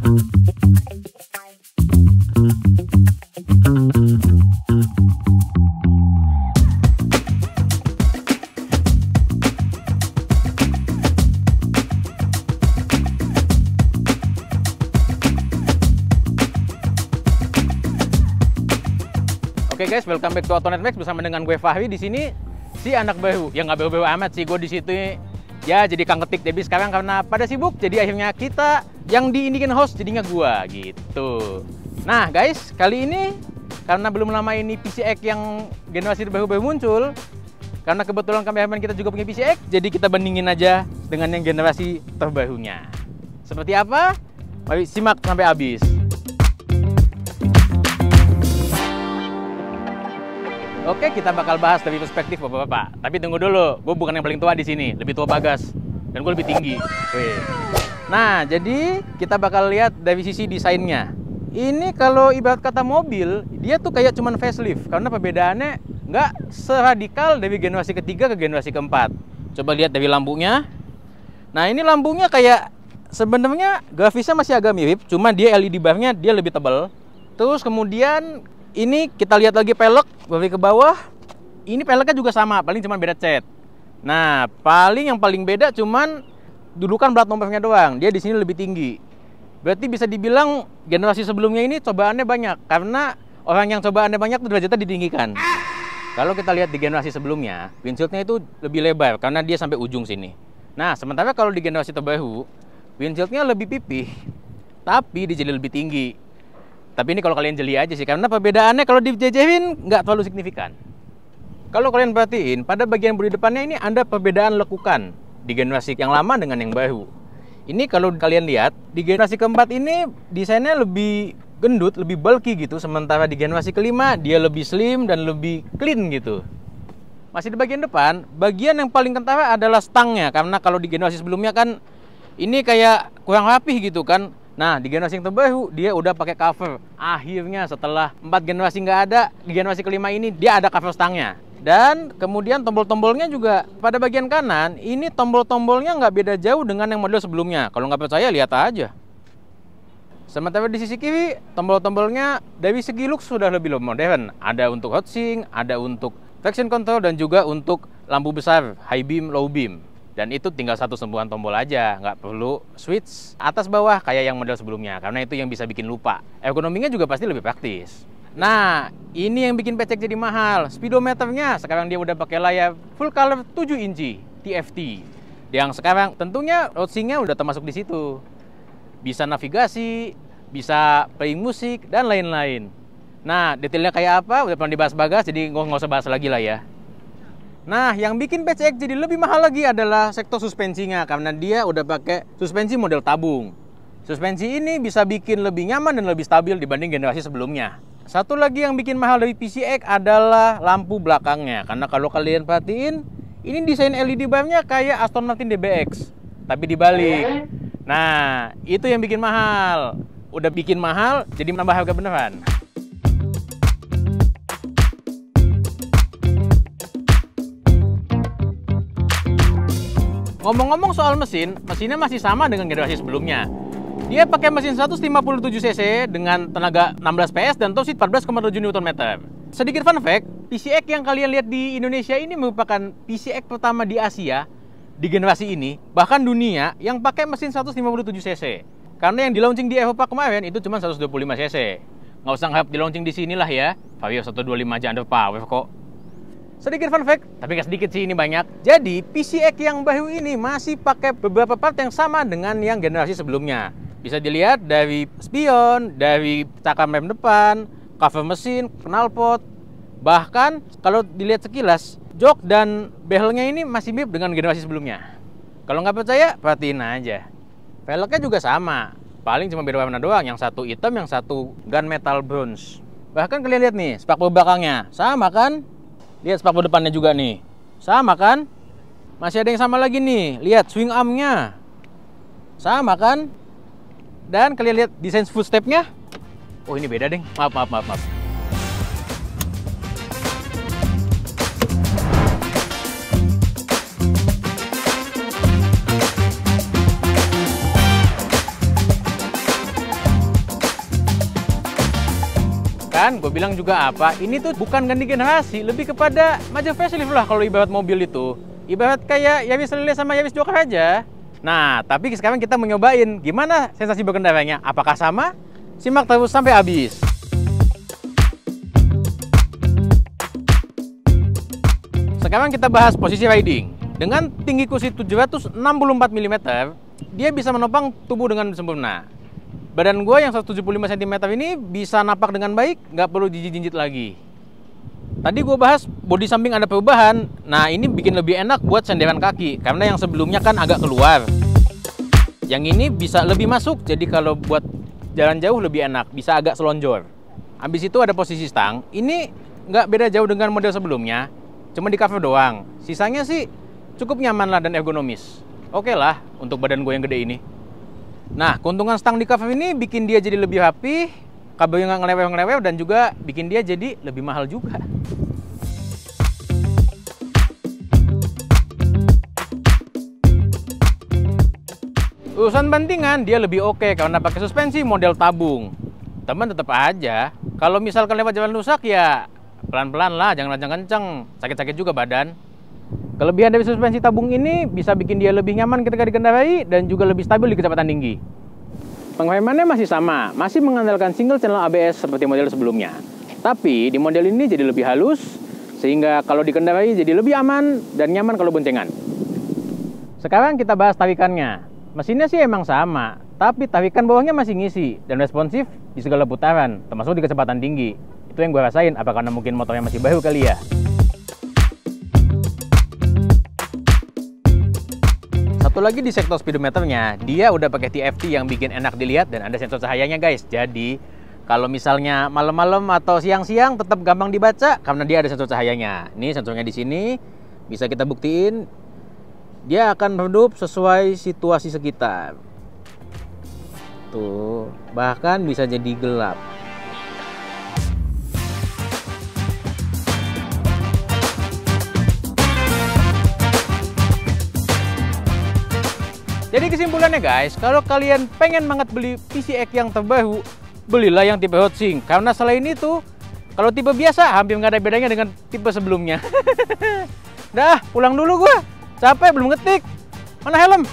Oke guys, welcome back to AutoNet Max bersama dengan gue Fahri di sini. Si anak baru, yang nggak baru-baru amat sih, gue di situ ya jadi kang ketik. Tapi sekarang karena pada sibuk, jadi akhirnya kita yang diinikin host jadinya gue gitu. Nah guys, kali ini karena belum lama ini PCX yang generasi baru-baru muncul, karena kebetulan kameramen kita juga punya PCX, jadi kita bandingin aja dengan yang generasi terbarunya. Seperti apa? Mari simak sampai habis. Oke, kita bakal bahas dari perspektif bapak-bapak. Tapi tunggu dulu, gue bukan yang paling tua di sini, lebih tua Bagas, dan gue lebih tinggi. Wih. Nah, jadi kita bakal lihat dari sisi desainnya. Ini kalau ibarat kata mobil, dia tuh kayak cuman facelift, karena perbedaannya nggak seradikal dari generasi ketiga ke generasi keempat. Coba lihat dari lampunya. Nah, ini lampunya kayak sebenarnya grafisnya masih agak mirip, cuma dia LED barnya dia lebih tebal. Terus kemudian ini kita lihat lagi pelek dari ke bawah. Ini peleknya juga sama, paling cuma beda cat. Nah, yang paling beda cuman dudukan plat nomornya doang. Dia di sini lebih tinggi. Berarti bisa dibilang generasi sebelumnya ini cobaannya banyak, karena orang yang cobaannya banyak itu derajatnya ditinggikan. Kalau kita lihat di generasi sebelumnya, windshieldnya itu lebih lebar karena dia sampai ujung sini. Nah, sementara kalau di generasi terbaru, windshieldnya lebih pipih, tapi dijeli lebih tinggi. Tapi ini kalau kalian jeli aja sih, karena perbedaannya kalau dijejerin nggak terlalu signifikan. Kalau kalian perhatiin, pada bagian bodi depannya ini ada perbedaan lekukan di generasi yang lama dengan yang baru. Ini kalau kalian lihat, di generasi keempat ini desainnya lebih gendut, lebih bulky gitu. Sementara di generasi kelima, dia lebih slim dan lebih clean gitu. Masih di bagian depan, bagian yang paling kentara adalah stangnya. Karena kalau di generasi sebelumnya kan, ini kayak kurang rapih gitu kan. Nah, di generasi yang terbaru, dia udah pakai cover. Akhirnya setelah 4 generasi nggak ada, di generasi kelima ini dia ada cover stangnya. Dan kemudian tombol-tombolnya juga pada bagian kanan, ini tombol-tombolnya nggak beda jauh dengan yang model sebelumnya. Kalau nggak percaya, lihat aja. Sementara di sisi kiri, tombol-tombolnya dari segi look sudah lebih modern. Ada untuk hotsink, ada untuk traction control, dan juga untuk lampu besar, high beam, low beam. Dan itu tinggal satu sentuhan tombol aja, nggak perlu switch atas bawah kayak yang model sebelumnya, karena itu yang bisa bikin lupa. Ergonominya juga pasti lebih praktis. Nah, ini yang bikin PCX jadi mahal. Speedometernya sekarang dia udah pakai layar full color 7 inci TFT. Yang sekarang tentunya roadsinknya udah termasuk di situ. Bisa navigasi, bisa playing musik, dan lain-lain. Nah, detailnya kayak apa udah pernah dibahas Bagas, jadi nggak usah bahas lagi lah ya. Nah, yang bikin PCX jadi lebih mahal lagi adalah sektor suspensinya, karena dia udah pakai suspensi model tabung. Suspensi ini bisa bikin lebih nyaman dan lebih stabil dibanding generasi sebelumnya. Satu lagi yang bikin mahal dari PCX adalah lampu belakangnya, karena kalau kalian perhatiin, ini desain LED barnya kayak Aston Martin DBX, tapi dibalik. Nah, itu yang bikin mahal. Udah bikin mahal, jadi menambah harga beneran. Ngomong-ngomong soal mesinnya masih sama dengan generasi sebelumnya. Dia pakai mesin 157 cc dengan tenaga 16 PS dan top speed 14,7 Nm. Sedikit fun fact, PCX yang kalian lihat di Indonesia ini merupakan PCX pertama di Asia di generasi ini, bahkan dunia, yang pakai mesin 157 cc. Karena yang di launching di Eropa kemarin itu cuma 125 cc. Nggak usah nge-hype di launching di sinilah ya. Vario 125 aja underpower kok. Sedikit fun fact, tapi nggak sedikit sih, ini banyak. Jadi, PCX yang baru ini masih pakai beberapa part yang sama dengan yang generasi sebelumnya. Bisa dilihat dari spion, dari cakram rem depan, cover mesin, knalpot. Bahkan, kalau dilihat sekilas, jok dan behelnya ini masih mirip dengan generasi sebelumnya. Kalau nggak percaya, perhatiin aja. Velgnya juga sama, paling cuma beda warna doang. Yang satu hitam, yang satu gunmetal bronze. Bahkan kalian lihat nih, spakbor belakangnya, sama kan? Lihat spakbor depannya juga nih. Sama kan? Masih ada yang sama lagi nih. Lihat swing armnya. Sama kan? Dan kalian lihat desain footstepnya. Oh, ini beda deng. Maaf. kan, gue bilang juga apa, ini tuh bukan ganti generasi, lebih kepada maju facelift lah kalau ibarat mobil itu. Ibarat kayak Yaris Lele sama Yaris Joker aja. Nah, tapi sekarang kita mau nyobain gimana sensasi berkendaranya. Apakah sama? Simak terus sampai habis. Sekarang kita bahas posisi riding. Dengan tinggi kursi 764 mm, dia bisa menopang tubuh dengan sempurna. Badan gue yang 175 cm ini bisa napak dengan baik, nggak perlu jinjit-jinjit lagi. Tadi gue bahas bodi samping ada perubahan. Nah, ini bikin lebih enak buat senderan kaki, karena yang sebelumnya kan agak keluar. Yang ini bisa lebih masuk, jadi kalau buat jalan jauh lebih enak, bisa agak selonjor. Habis itu ada posisi stang. Ini nggak beda jauh dengan model sebelumnya, cuma di cover doang. Sisanya sih cukup nyaman lah dan ergonomis. Oke lah untuk badan gue yang gede ini. Nah, keuntungan stang di cover ini bikin dia jadi lebih rapi, kabelnya nggak ngeleweh-ngeleweh, dan juga bikin dia jadi lebih mahal juga. Urusan bantingan dia lebih oke karena pakai suspensi model tabung. Teman tetap aja, kalau misalkan lewat jalan rusak ya pelan-pelan lah, jangan kencang-kencang, sakit-sakit juga badan. Kelebihan dari suspensi tabung ini bisa bikin dia lebih nyaman ketika dikendarai dan juga lebih stabil di kecepatan tinggi. Pengeremannya masih sama, masih mengandalkan single channel ABS seperti model sebelumnya. Tapi di model ini jadi lebih halus, sehingga kalau dikendarai jadi lebih aman dan nyaman kalau boncengan. Sekarang kita bahas tarikannya. Mesinnya sih emang sama, tapi tarikan bawahnya masih ngisi dan responsif di segala putaran, termasuk di kecepatan tinggi. Itu yang gue rasain, apa karena mungkin motornya masih baru kali ya. Satu lagi di sektor speedometernya, dia udah pakai TFT yang bikin enak dilihat dan ada sensor cahayanya guys. Jadi kalau misalnya malam-malam atau siang-siang tetap gampang dibaca karena dia ada sensor cahayanya. Ini sensornya di sini, bisa kita buktiin. Dia akan meredup sesuai situasi sekitar. Tuh, bahkan bisa jadi gelap. Jadi kesimpulannya guys, kalau kalian pengen banget beli PCX yang terbaru, belilah yang tipe Hotsink. Karena selain itu, kalau tipe biasa hampir nggak ada bedanya dengan tipe sebelumnya. Dah, pulang dulu gua. Capek belum ngetik. Mana helm?